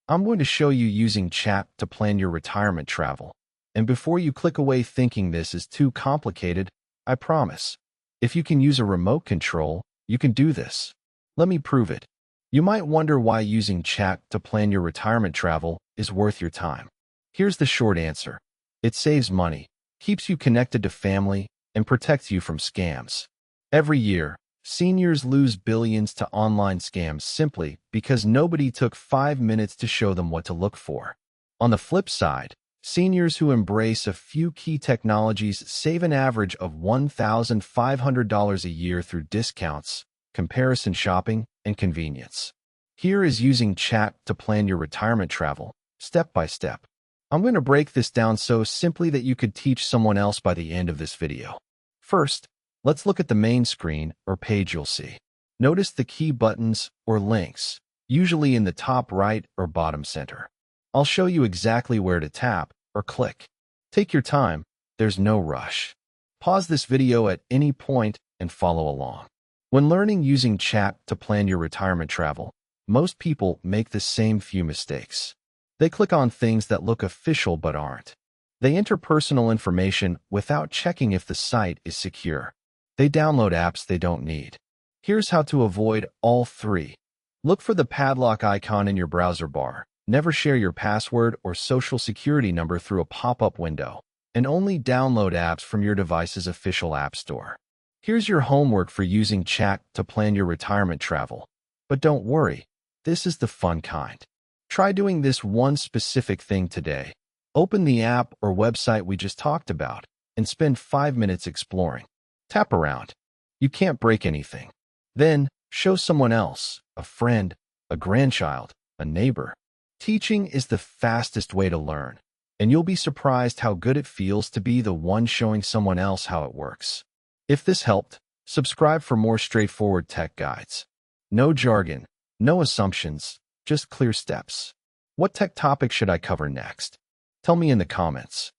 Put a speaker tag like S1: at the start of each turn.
S1: I'm going to show you using chat to plan your retirement travel. And before you click away thinking this is too complicated, I promise. If you can use a remote control, you can do this. Let me prove it. You might wonder why using chat to plan your retirement travel is worth your time. Here's the short answer. It saves money, keeps you connected to family, and protects you from scams. Every year, seniors lose billions to online scams simply because nobody took 5 minutes to show them what to look for. On the flip side, seniors who embrace a few key technologies save an average of $1,500 a year through discounts, comparison shopping, and convenience. Here is using chat to plan your retirement travel, step by step. I'm going to break this down so simply that you could teach someone else by the end of this video. First, let's look at the main screen or page you'll see. Notice the key buttons or links, usually in the top right or bottom center. I'll show you exactly where to tap or click. Take your time, there's no rush. Pause this video at any point and follow along. When learning using chat to plan your retirement travel, most people make the same few mistakes. They click on things that look official but aren't. They enter personal information without checking if the site is secure. They download apps they don't need. Here's how to avoid all three. Look for the padlock icon in your browser bar. Never share your password or social security number through a pop-up window, and only download apps from your device's official app store. Here's your homework for using chat to plan your retirement travel. But don't worry, this is the fun kind. Try doing this one specific thing today. Open the app or website we just talked about and spend 5 minutes exploring. Tap around. You can't break anything. Then, show someone else, a friend, a grandchild, a neighbor. Teaching is the fastest way to learn, and you'll be surprised how good it feels to be the one showing someone else how it works. If this helped, subscribe for more straightforward tech guides. No jargon, no assumptions, just clear steps. What tech topic should I cover next? Tell me in the comments.